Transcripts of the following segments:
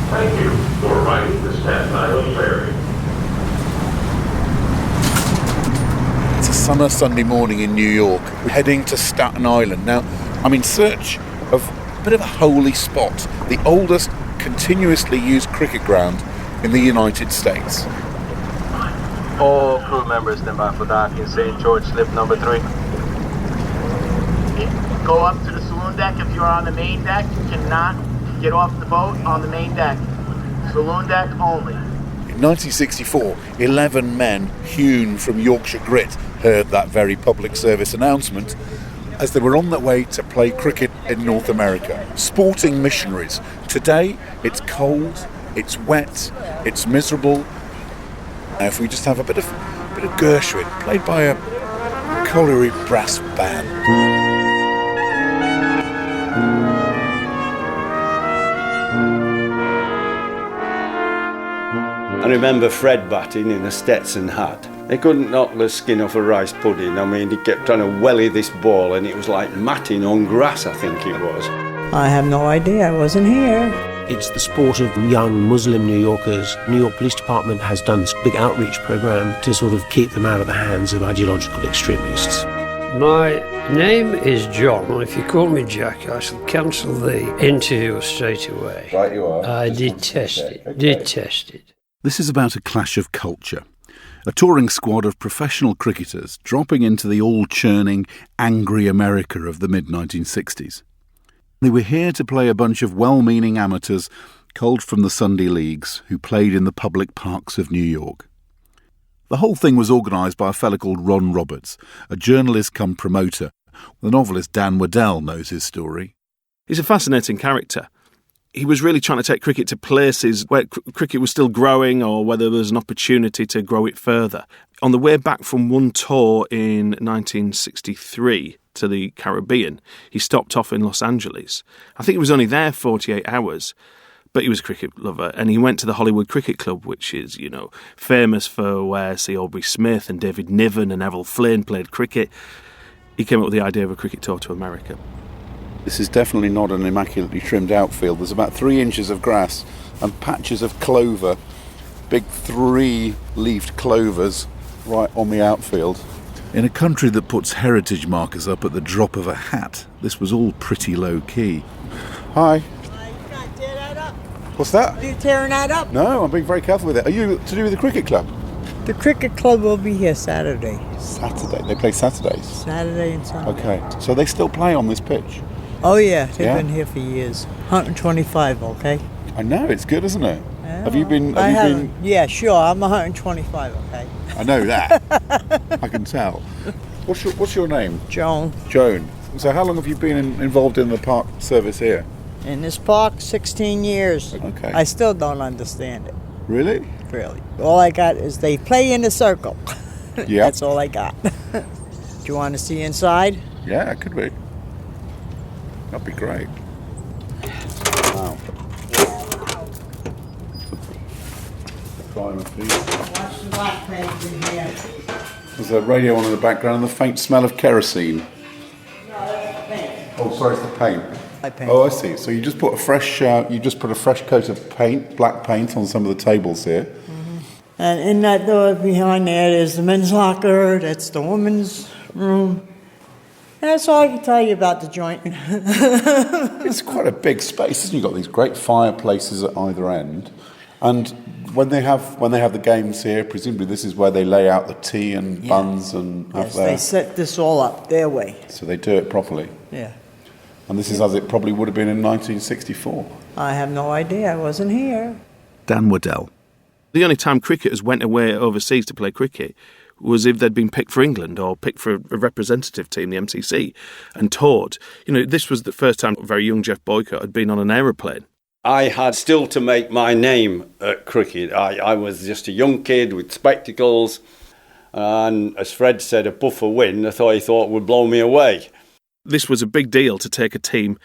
Thank you for riding the Staten Island ferry. It's a summer Sunday morning in New York. We're heading to Staten Island. Now, I'm in search of a bit of a holy spot, the oldest continuously used cricket ground in the United States. All crew members stand by for dock in St. George, slip number 3. Go up to the saloon deck if you're on the main deck. You cannot get off the boat on the main deck. Saloon deck only. In 1964, 11 men hewn from Yorkshire grit heard that very public service announcement as they were on their way to play cricket in North America. Sporting missionaries. Today, it's cold, it's wet, it's miserable. Now, if we just have a bit of Gershwin, played by a colliery brass band. I remember Fred batting in a Stetson hat. He couldn't knock the skin off a rice pudding. I mean, he kept trying to welly this ball and it was like matting on grass, I think it was. I have no idea, I wasn't here. It's the sport of young Muslim New Yorkers. New York Police Department has done this big outreach program to sort of keep them out of the hands of ideological extremists. My name is John. If you call me Jack, I shall cancel the interview straight away. Right, you are. I detest it. Okay. Detest it. This is about a clash of culture. A touring squad of professional cricketers dropping into the all-churning, angry America of the mid-1960s. They were here to play a bunch of well-meaning amateurs culled from the Sunday leagues who played in the public parks of New York. The whole thing was organised by a fella called Ron Roberts, a journalist come promoter. The novelist Dan Waddell knows his story. He's a fascinating character. He was really trying to take cricket to places where cricket was still growing or where there was an opportunity to grow it further. On the way back from one tour in 1963 to the Caribbean, he stopped off in Los Angeles. I think he was only there 48 hours, but he was a cricket lover, and he went to the Hollywood Cricket Club, which is, famous for where C. Aubrey Smith and David Niven and Errol Flynn played cricket. He came up with the idea of a cricket tour to America. This is definitely not an immaculately trimmed outfield. There's about 3 inches of grass and patches of clover, big 3-leafed clovers right on the outfield. In a country that puts heritage markers up at the drop of a hat, this was all pretty low-key. Hi. You can't tear that up. What's that? Are you tearing that up? No, I'm being very careful with it. Are you to do with the cricket club? The cricket club will be here Saturday. Saturday? They play Saturdays? Saturday and Sunday. Okay, so they still play on this pitch? Oh yeah, they've been here for years. 125, okay? I know, it's good, isn't it? Yeah, Have you been? Yeah, sure, I'm 125, okay? I know that. I can tell. What's your name? Joan. Joan. So how long have you been involved in the park service here? In this park, 16 years. Okay. I still don't understand it. Really? Really. All I got is they play in a circle. Yeah. That's all I got. Do you want to see inside? Yeah, it could be. That'd be great. Wow. Watch the black page in here. There's a radio on in the background and the faint smell of kerosene. No, that's the paint. Oh, sorry, it's the paint. Paint. Oh, I see. So you just put a fresh coat of paint, black paint, on some of the tables here. Mm-hmm. And in that door behind there is the men's locker. That's the women's room. And that's all I can tell you about the joint. It's quite a big space, isn't it? You've got these great fireplaces at either end, and when they have the games here, presumably this is where they lay out the tea and buns and yes, they set this all up their way. So they do it properly. Yeah. And this is as it probably would have been in 1964. I have no idea. I wasn't here. Dan Waddell. The only time cricketers went away overseas to play cricket was if they'd been picked for England or picked for a representative team, the MCC, and taught. This was the first time very young Geoff Boycott had been on an aeroplane. I had still to make my name at cricket. I was just a young kid with spectacles, and as Fred said, a puff of wind I thought would blow me away. This was a big deal to take a team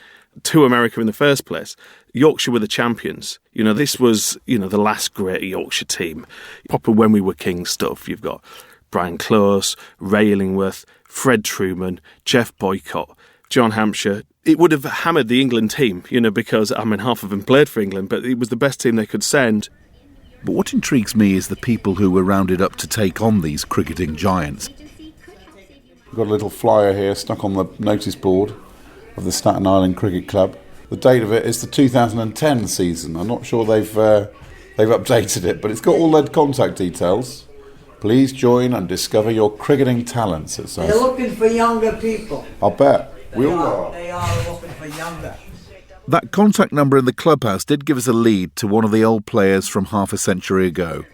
to America in the first place. Yorkshire were the champions. This was, the last great Yorkshire team. Proper when we were king stuff. You've got Brian Close, Ray Illingworth, Fred Truman, Geoff Boycott, John Hampshire, it would have hammered the England team, because, half of them played for England, but it was the best team they could send. But what intrigues me is the people who were rounded up to take on these cricketing giants. We've got a little flyer here stuck on the notice board of the Staten Island Cricket Club. The date of it is the 2010 season. I'm not sure they've updated it, but it's got all their contact details. Please join and discover your cricketing talents, it says. They're looking for younger people. I'll bet. We all are. They are looking for younger. That contact number in the clubhouse did give us a lead to one of the old players from half a century ago.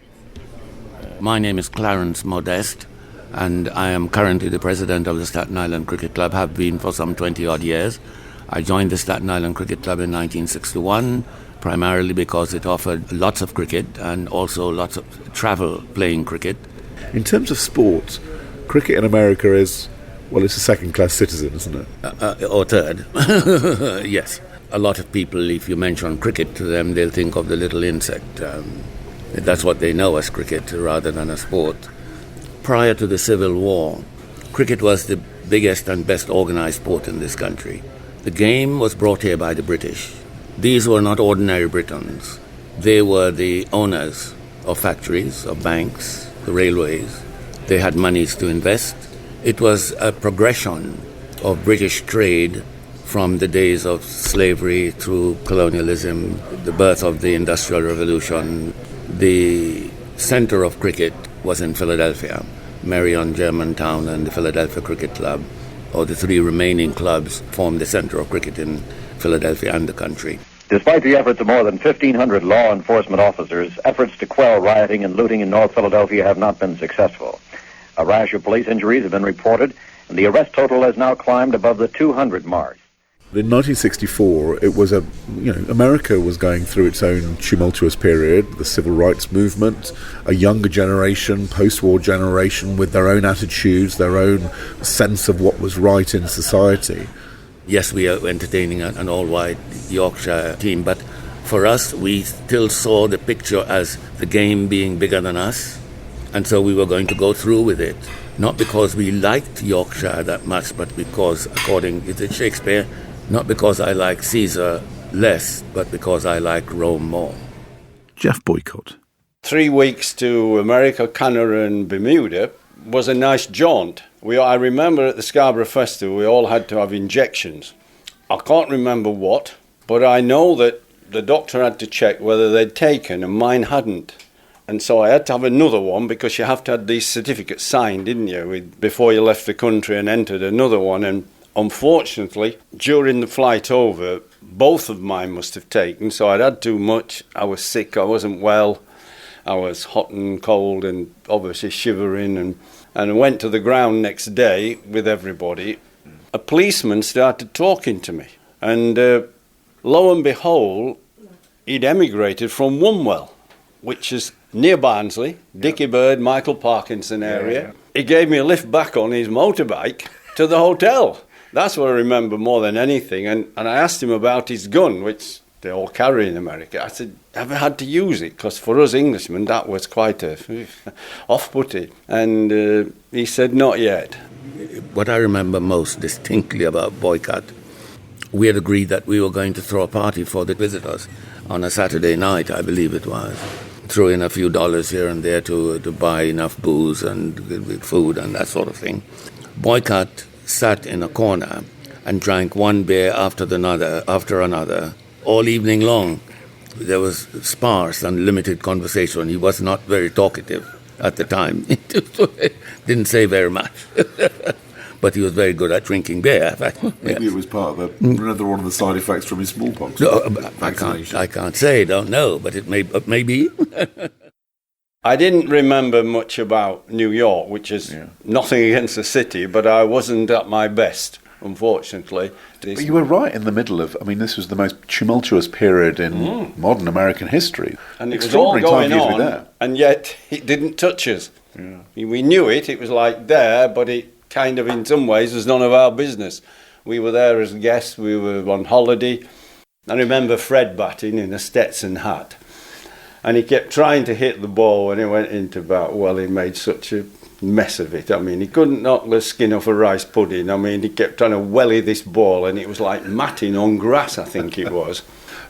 My name is Clarence Modeste, and I am currently the president of the Staten Island Cricket Club, have been for some 20-odd years. I joined the Staten Island Cricket Club in 1961, primarily because it offered lots of cricket and also lots of travel playing cricket. In terms of sport, cricket in America is, it's a second-class citizen, isn't it? Or third, yes. A lot of people, if you mention cricket to them, they'll think of the little insect. That's what they know as cricket rather than a sport. Prior to the Civil War, cricket was the biggest and best organised sport in this country. The game was brought here by the British. These were not ordinary Britons. They were the owners of factories, of banks, the railways. They had monies to invest. It was a progression of British trade from the days of slavery through colonialism, the birth of the Industrial Revolution. The center of cricket was in Philadelphia. Marion, Germantown, and the Philadelphia Cricket Club, or the three remaining clubs, formed the center of cricket in Philadelphia and the country. Despite the efforts of more than 1,500 law enforcement officers, efforts to quell rioting and looting in North Philadelphia have not been successful. A rash of police injuries have been reported, and the arrest total has now climbed above the 200 mark. In 1964, it was America was going through its own tumultuous period, the civil rights movement, a younger generation, post-war generation with their own attitudes, their own sense of what was right in society. Yes, we are entertaining an all-white Yorkshire team, but for us, we still saw the picture as the game being bigger than us, and so we were going to go through with it. Not because we liked Yorkshire that much, but because, according to Shakespeare, not because I like Caesar less, but because I like Rome more. Geoff Boycott. 3 weeks to America, Canada and Bermuda was a nice jaunt. I remember at the Scarborough Festival we all had to have injections. I can't remember what, but I know that the doctor had to check whether they'd taken and mine hadn't. And so I had to have another one because you have to have these certificates signed, didn't you, before you left the country, and entered another one. And unfortunately, during the flight over, both of mine must have taken, so I'd had too much. I was sick, I wasn't well, I was hot and cold and obviously shivering, and I went to the ground next day with everybody. A policeman started talking to me, and lo and behold, he'd emigrated from Wombwell, which is near Barnsley, Dickie Bird, Michael Parkinson area. He gave me a lift back on his motorbike to the hotel. That's what I remember more than anything. And I asked him about his gun, which they all carry in America. I said, have I had to use it? Because for us Englishmen, that was quite off-putting. And he said, not yet. What I remember most distinctly about Boycott, we had agreed that we were going to throw a party for the visitors on a Saturday night, I believe it was. Throw in a few dollars here and there to buy enough booze and food and that sort of thing. Boycott sat in a corner and drank one beer after another, all evening long. There was sparse and limited conversation. He was not very talkative at the time. Didn't say very much. But he was very good at drinking beer. Maybe it was part of another one of the side effects from his smallpox. No, I can't say, don't know, but it may be. I didn't remember much about New York, which is nothing against the city, but I wasn't at my best, unfortunately. But you were right in the middle of, this was the most tumultuous period in modern American history. And it was all going on, and yet it didn't touch us. Yeah. We knew it was like there, but it kind of in some ways was none of our business. We were there as guests, we were on holiday. I remember Fred batting in a Stetson hat. And he kept trying to hit the ball when he went into bat. Well, he made such a mess of it. I mean, he couldn't knock the skin off a rice pudding. I mean, he kept trying to welly this ball, and it was like matting on grass, I think it was.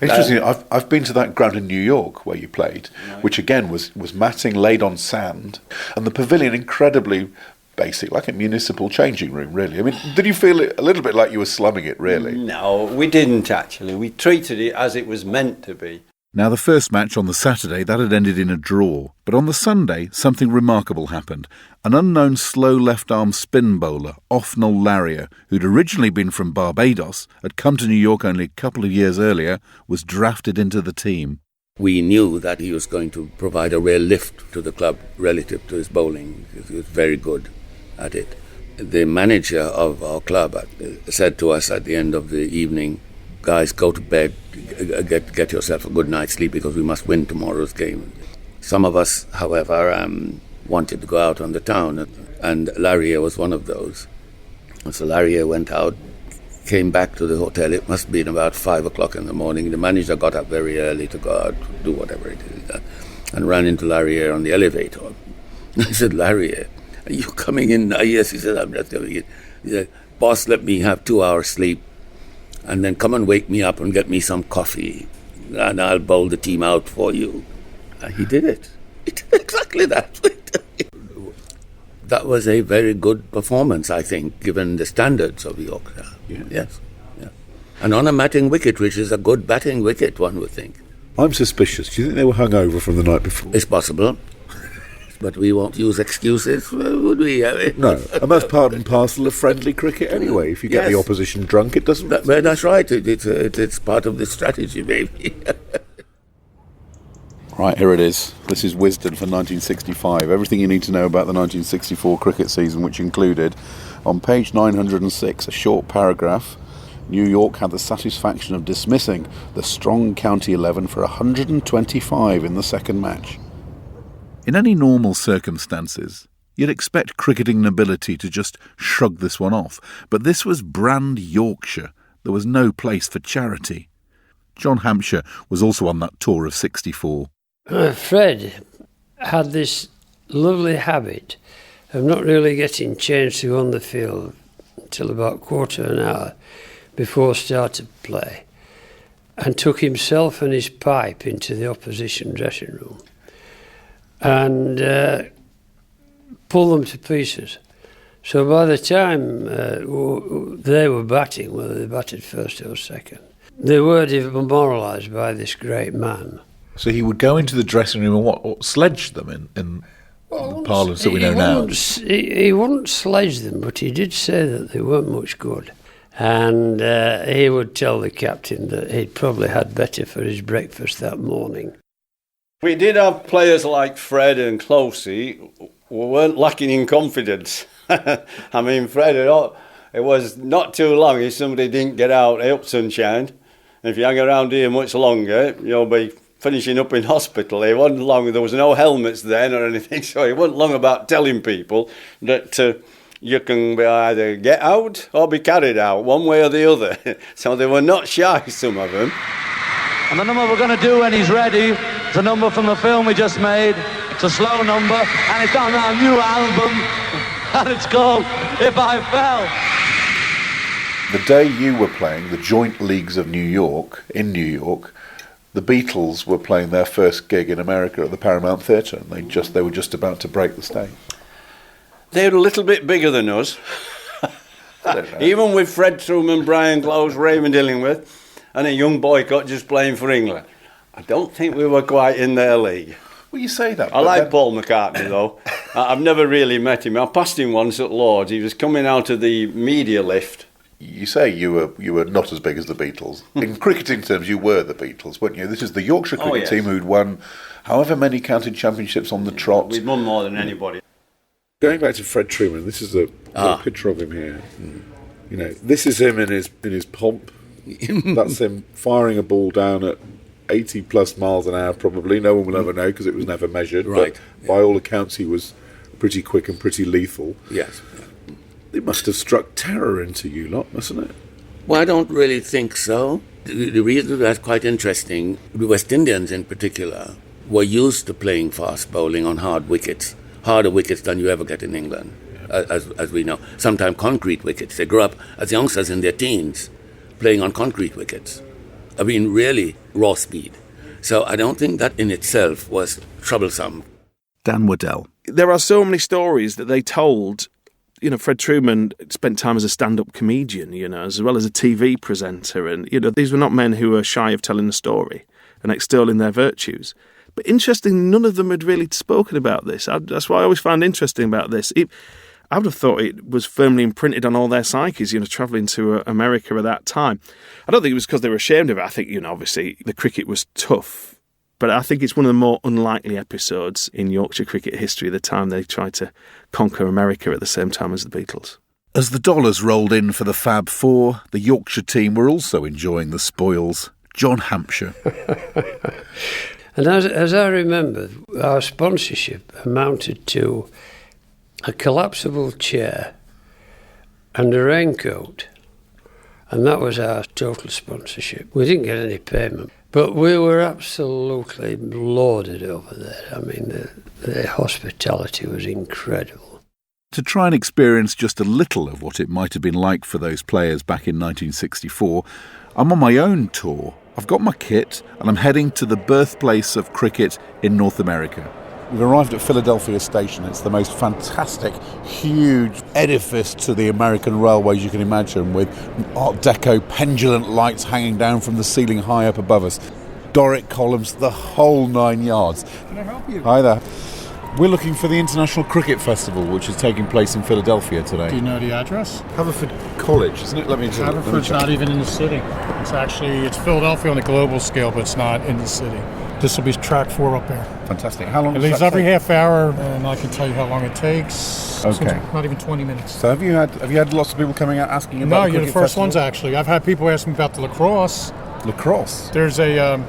Interesting. I've been to that ground in New York where you played, which again was matting laid on sand, and the pavilion incredibly basic, like a municipal changing room, really. I mean, did you feel it a little bit like you were slumming it, really? No, we didn't actually. We treated it as it was meant to be. Now, the first match on the Saturday, that had ended in a draw. But on the Sunday, something remarkable happened. An unknown slow left-arm spin bowler, Othniel Larrier, who'd originally been from Barbados, had come to New York only a couple of years earlier, was drafted into the team. We knew that he was going to provide a real lift to the club relative to his bowling. He was very good at it. The manager of our club said to us at the end of the evening, "Guys, go to bed, get yourself a good night's sleep because we must win tomorrow's game." Some of us, however, wanted to go out on the town, and Larrier was one of those. And so Larrier went out, came back to the hotel. It must have been about 5 o'clock in the morning. The manager got up very early to go out, do whatever it is, and ran into Larrier on the elevator. I said, "Larrier, are you coming in?" "Yes," he said, "I'm just coming in." He said, "Boss, let me have 2 hours sleep, and then come and wake me up and get me some coffee, and I'll bowl the team out for you." And he did it. He did exactly that. That was a very good performance, I think, given the standards of Yorkshire. Yeah. Yes. Yeah. And on a batting wicket, which is a good batting wicket, one would think. I'm suspicious. Do you think they were hungover from the night before? It's possible. But we won't use excuses, would we? No, and that's part and parcel of friendly cricket anyway. If you get the opposition drunk, it doesn't... That's right. It's part of the strategy, maybe. Right, here it is. This is Wisden for 1965. Everything you need to know about the 1964 cricket season, which included, on page 906, a short paragraph, New York had the satisfaction of dismissing the strong county 11 for 125 in the second match. In any normal circumstances, you'd expect cricketing nobility to just shrug this one off, but this was brand Yorkshire. There was no place for charity. John Hampshire was also on that tour of 64. Fred had this lovely habit of not really getting changed to on the field until about quarter of an hour before start of play, and took himself and his pipe into the opposition dressing room and pull them to pieces. So by the time they were batting, whether they batted first or second, they were demoralised by this great man. So he would go into the dressing room and what sledge them in the parlance that we know now? He wouldn't sledge them, but he did say that they weren't much good. And he would tell the captain that he'd probably had better for his breakfast that morning. We did have players like Fred and Closey who weren't lacking in confidence. I mean, Fred, it was not too long if somebody didn't get out, hey up sunshine. And if you hang around here much longer, you'll be finishing up in hospital. It wasn't long, there was no helmets then or anything, so it wasn't long about telling people that you can either get out or be carried out, one way or the other. So they were not shy, some of them. And the number we're going to do when he's ready is a number from the film we just made. It's a slow number, and it's on our new album, and it's called If I Fell. The day you were playing the Joint Leagues of New York, in New York, the Beatles were playing their first gig in America at the Paramount Theatre, and they were just about to break the stage. They're a little bit bigger than us. Even with Fred Truman, Brian Close, Raymond Illingworth, and a young Boycott just playing for England. I don't think we were quite in their league. Well, you say that. I like Paul McCartney, though. I've never really met him. I passed him once at Lord's. He was coming out of the media lift. You say you were not as big as the Beatles. In cricketing terms, you were the Beatles, weren't you? This is the Yorkshire cricket team who'd won however many county championships on the trot. We'd won more than anybody. Going back to Fred Truman, this is a picture of him here. You know, this is him in his pomp. That's him firing a ball down at 80 plus miles an hour, probably. No one will ever know because it was never measured. Right. But by all accounts, he was pretty quick and pretty lethal. Yes. It must have struck terror into you lot, mustn't it? Well, I don't really think so. The reason that's quite interesting, the West Indians in particular were used to playing fast bowling on hard wickets. harder wickets than you ever get in England, as we know. Sometimes concrete wickets. They grew up as youngsters in their teens playing on concrete wickets. I mean, really raw speed. So I don't think that in itself was troublesome. Dan Waddell. There are so many stories that they told. You know, Fred Truman spent time as a stand-up comedian, you know, as well as a TV presenter. And, you know, these were not men who were shy of telling a story and extolling their virtues. But interestingly, none of them had really spoken about this. That's what I always found interesting about this. I would have thought it was firmly imprinted on all their psyches, you know, travelling to America at that time. I don't think it was because they were ashamed of it. I think, you know, obviously the cricket was tough. But I think it's one of the more unlikely episodes in Yorkshire cricket history, the time they tried to conquer America at the same time as the Beatles. As the dollars rolled in for the Fab Four, the Yorkshire team were also enjoying the spoils. John Hampshire. And as I remember, our sponsorship amounted to a collapsible chair and a raincoat. And that was our total sponsorship. We didn't get any payment. But we were absolutely lauded over there. I mean, the hospitality was incredible. To try and experience just a little of what it might have been like for those players back in 1964, I'm on my own tour. I've got my kit and I'm heading to the birthplace of cricket in North America. We've arrived at Philadelphia Station. It's the most fantastic, huge edifice to the American railways you can imagine, with Art Deco pendulant lights hanging down from the ceiling high up above us. Doric columns, the whole 9 yards. Can I help you? Hi there. We're looking for the International Cricket Festival, which is taking place in Philadelphia today. Do you know the address? Haverford College, isn't it? Haverford's not even in the city. It's Philadelphia on a global scale, but it's not in the city. This will be track 4 up there. Fantastic. How long? It leaves every half hour, and I can tell you how long it takes. Okay. Not even 20 minutes. So have you had lots of people coming out asking about? No, you're the first ones actually. I've had people ask me about the lacrosse. Lacrosse. There's an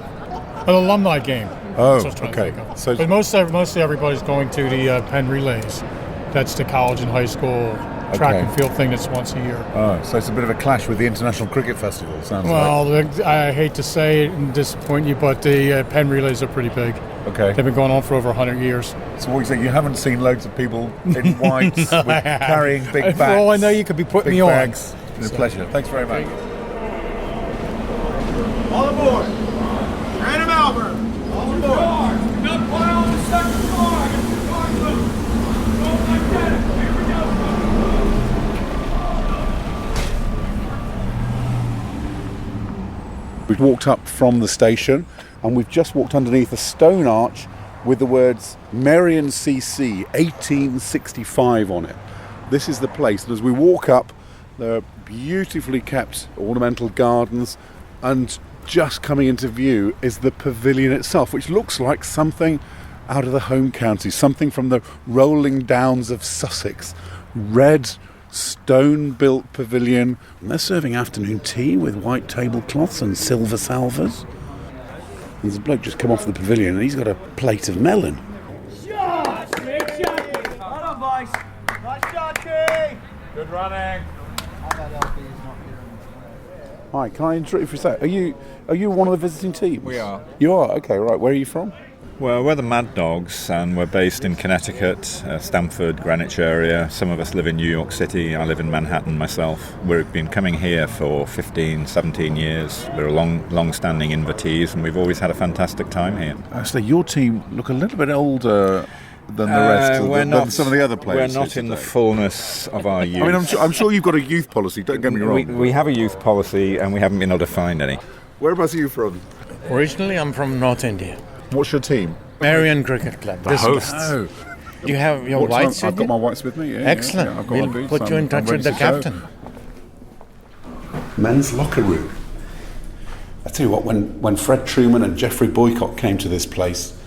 alumni game. Oh, okay. So, but mostly everybody's going to the Penn Relays. That's the college and high school track and field thing that's once a year. Oh, so it's a bit of a clash with the International Cricket Festival, sounds like. Well, I hate to say it and disappoint you, but the Penn Relays are pretty big. Okay. They've been going on for over 100 years. So what you say, you haven't seen loads of people in whites No, with carrying big bags? For all I know, you could be putting me bags. on. It's a pleasure. Thanks very much. All aboard. Random Albert. All aboard. Not quite on the second car. Go like that. Here we go. We've walked up from the station and we've just walked underneath a stone arch with the words Marion CC 1865 on it. This is the place, and as we walk up there are beautifully kept ornamental gardens, and just coming into view is the pavilion itself, which looks like something out of the home county, something from the rolling downs of Sussex. Red stone-built pavilion, and they're serving afternoon tea with white tablecloths and silver salvers. And there's a bloke just come off the pavilion and he's got a plate of melon. Shot! Big shot! Hold on, boys. Nice shot, Key! Good running. Hi, can I interrupt you for a sec? Are you one of the visiting teams? We are. You are? Okay, right. Where are you from? Well, we're the Mad Dogs, and we're based in Connecticut, Stamford, Greenwich area. Some of us live in New York City. I live in Manhattan myself. We've been coming here for 15, 17 years. We're long-standing invitees, and we've always had a fantastic time here. Actually, your team look a little bit older than the rest than some of the other players. We're not in the fullness of our youth. I mean, I'm sure you've got a youth policy, don't get me wrong. We have a youth policy, and we haven't been able to find any. Whereabouts are you from? Originally, I'm from North India. What's your team? Marion Cricket Club. The hosts. Oh. Do you have your whites with you? I've got my whites with me, yeah. Excellent. Yeah, I've got my boots, put you in touch with the captain. Men's locker room. I tell you what, when Fred Truman and Geoff Boycott came to this place,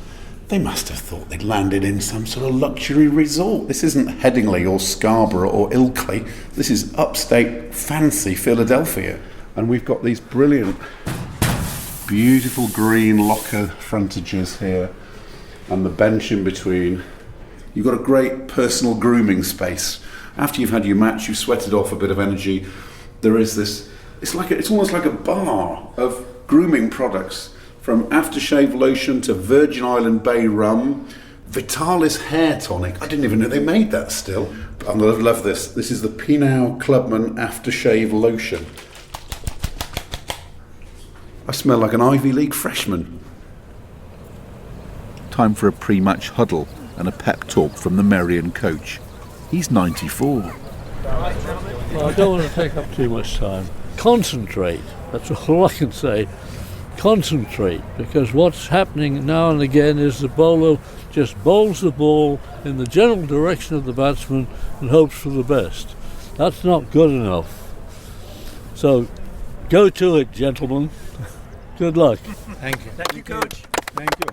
they must have thought they'd landed in some sort of luxury resort. This isn't Headingley or Scarborough or Ilkley. This is upstate, fancy Philadelphia. And we've got these brilliant, beautiful green locker frontages here and the bench in between. You've got a great personal grooming space. After you've had your match, you've sweated off a bit of energy. There is this, it's almost like a bar of grooming products, from aftershave lotion to Virgin Island Bay rum, Vitalis hair tonic. I didn't even know they made that still. I love this. This is the Pinot Clubman aftershave lotion. I smell like an Ivy League freshman. Time for a pre-match huddle and a pep talk from the Merion coach. He's 94. Well, I don't want to take up too much time. Concentrate. That's all I can say. Concentrate, because what's happening now and again is the bowler just bowls the ball in the general direction of the batsman and hopes for the best. That's not good enough. So, go to it, gentlemen. Good luck. Thank you. Thank you, Coach. Thank you.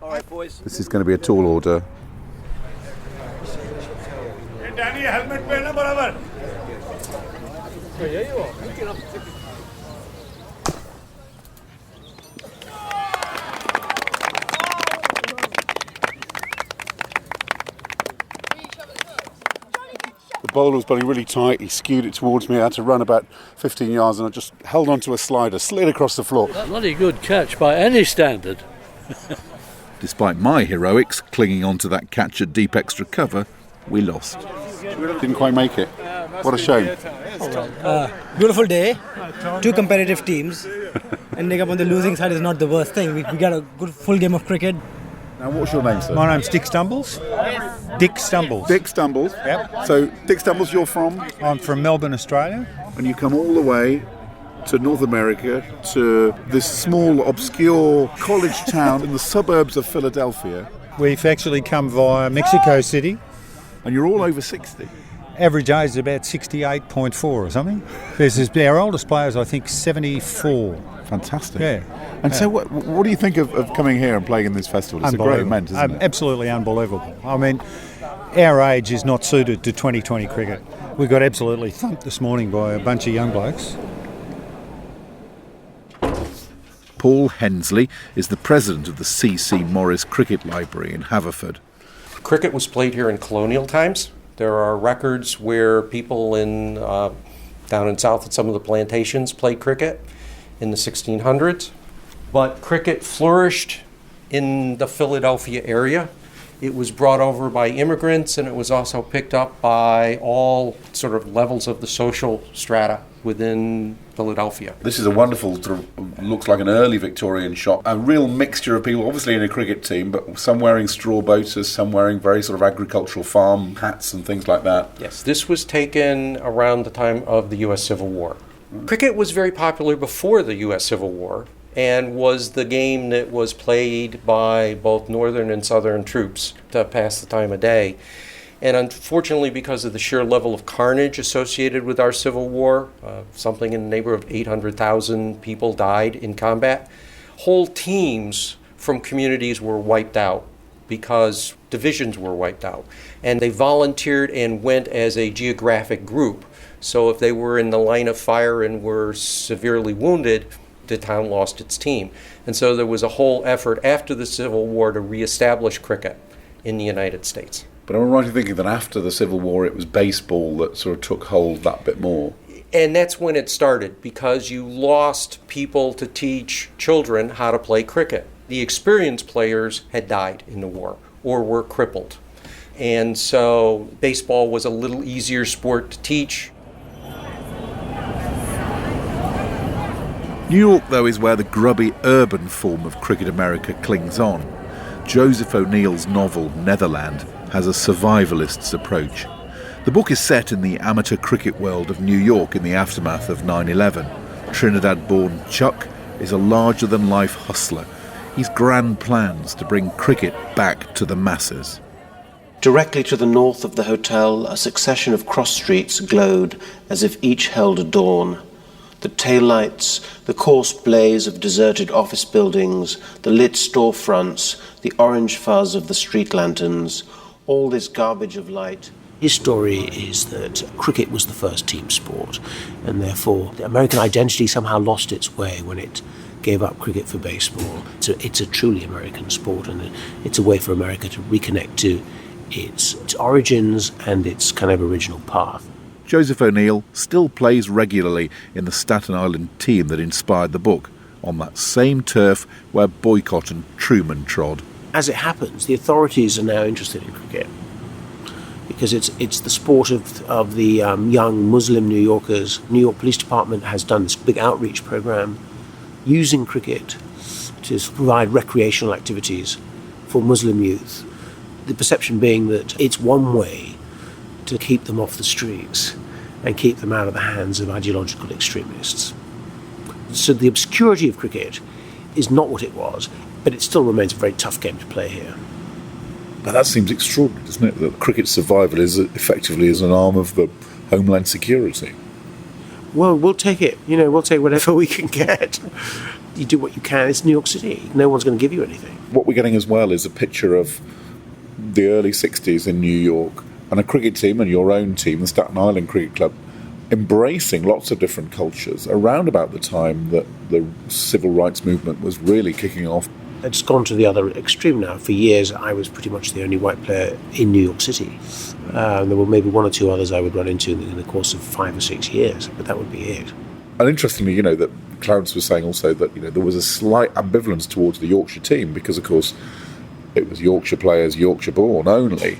All right, boys. This is going to be a tall order. Hey, Danny, helmet pehna barabar. The bowler was playing really tight. He skewed it towards me. I had to run about 15 yards and I just held onto a slider, slid across the floor. Bloody good catch by any standard. Despite my heroics clinging onto that catch at deep extra cover, we lost. Didn't quite make it. What a shame. Beautiful day, two competitive teams. Ending up on the losing side is not the worst thing. We got a good full game of cricket. Now, what's your name, sir? My name's Dick Stumbles. Dick Stumbles. Dick Stumbles? Yep. So, Dick Stumbles, you're from? I'm from Melbourne, Australia. And you come all the way to North America, to this small, obscure college town in the suburbs of Philadelphia. We've actually come via Mexico City. And you're all over 60? Average age is about 68.4 or something. Our oldest player is, I think, 74. Fantastic. Yeah. And so what do you think of coming here and playing in this festival? It's a great event, isn't it? Absolutely unbelievable. I mean, our age is not suited to 2020 cricket. We got absolutely thumped this morning by a bunch of young blokes. Paul Hensley is the president of the C.C. Morris Cricket Library in Haverford. Cricket was played here in colonial times. There are records where people down in south at some of the plantations played cricket in the 1600s. But cricket flourished in the Philadelphia area. It was brought over by immigrants, and it was also picked up by all sort of levels of the social strata within Philadelphia. This is a wonderful, looks like an early Victorian shop. A real mixture of people, obviously in a cricket team, but some wearing straw boaters, some wearing very sort of agricultural farm hats and things like that. Yes, this was taken around the time of the U.S. Civil War. Cricket was very popular before the U.S. Civil War and was the game that was played by both northern and southern troops to pass the time of day. And unfortunately, because of the sheer level of carnage associated with our Civil War, something in the neighborhood of 800,000 people died in combat, whole teams from communities were wiped out because divisions were wiped out. And they volunteered and went as a geographic group. So if they were in the line of fire and were severely wounded, the town lost its team. And so there was a whole effort after the Civil War to reestablish cricket in the United States. But I'm right in thinking that after the Civil War it was baseball that sort of took hold that bit more. And that's when it started, because you lost people to teach children how to play cricket. The experienced players had died in the war or were crippled. And so baseball was a little easier sport to teach. New York, though, is where the grubby urban form of Cricket America clings on. Joseph O'Neill's novel Netherland has a survivalist's approach. The book is set in the amateur cricket world of New York in the aftermath of 9/11. Trinidad-born Chuck is a larger-than-life hustler. He's grand plans to bring cricket back to the masses. Directly to the north of the hotel, a succession of cross streets glowed as if each held a dawn. The taillights, the coarse blaze of deserted office buildings, the lit storefronts, the orange fuzz of the street lanterns, all this garbage of light. His story is that cricket was the first team sport, and therefore the American identity somehow lost its way when it gave up cricket for baseball. It's a truly American sport, and it's a way for America to reconnect to its origins and its kind of original path. Joseph O'Neill still plays regularly in the Staten Island team that inspired the book, on that same turf where Boycott and Truman trod. As it happens, the authorities are now interested in cricket because it's the sport of the young Muslim New Yorkers. New York Police Department has done this big outreach program using cricket to provide recreational activities for Muslim youth. The perception being that it's one way to keep them off the streets and keep them out of the hands of ideological extremists. So the obscurity of cricket is not what it was, but it still remains a very tough game to play here. But that seems extraordinary, doesn't it? That cricket's survival is effectively as an arm of the Homeland Security. Well, we'll take it. We'll take whatever we can get. You do what you can. It's New York City. No one's going to give you anything. What we're getting as well is a picture of the early 60s in New York and a cricket team and your own team, the Staten Island Cricket Club, embracing lots of different cultures around about the time that the civil rights movement was really kicking off. It's gone to the other extreme now. For years, I was pretty much the only white player in New York City. There were maybe one or two others I would run into in the course of 5 or 6 years, but that would be it. And interestingly, that Clarence was saying also that there was a slight ambivalence towards the Yorkshire team because, of course, it was Yorkshire players, Yorkshire-born only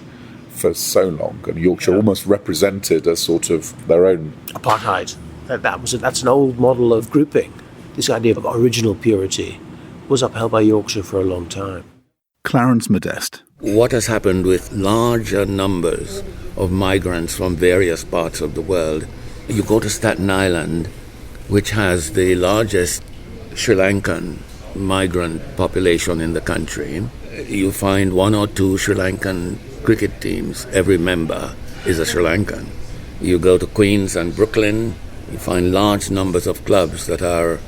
for so long, and Yorkshire almost represented a sort of their own apartheid. That's an old model of grouping. This idea of original purity was upheld by Yorkshire for a long time. Clarence Modeste. What has happened with larger numbers of migrants from various parts of the world? You go to Staten Island, which has the largest Sri Lankan migrant population in the country. You find 1 or 2 Sri Lankan cricket teams. Every member is a Sri Lankan. You go to Queens and Brooklyn, you find large numbers of clubs that are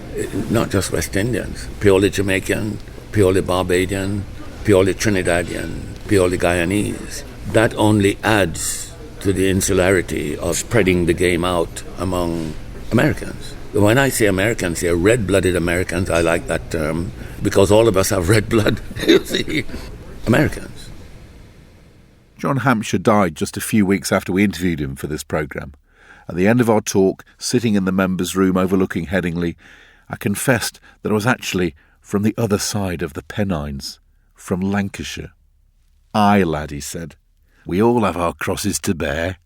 not just West Indians, purely Jamaican, purely Barbadian, purely Trinidadian, purely Guyanese. That only adds to the insularity of spreading the game out among Americans. When I say Americans here, red-blooded Americans, I like that term, because all of us have red blood, you see. Americans. John Hampshire died just a few weeks after we interviewed him for this programme. At the end of our talk, sitting in the members' room overlooking Headingley, I confessed that I was actually from the other side of the Pennines, from Lancashire. "Aye, lad," he said, "we all have our crosses to bear."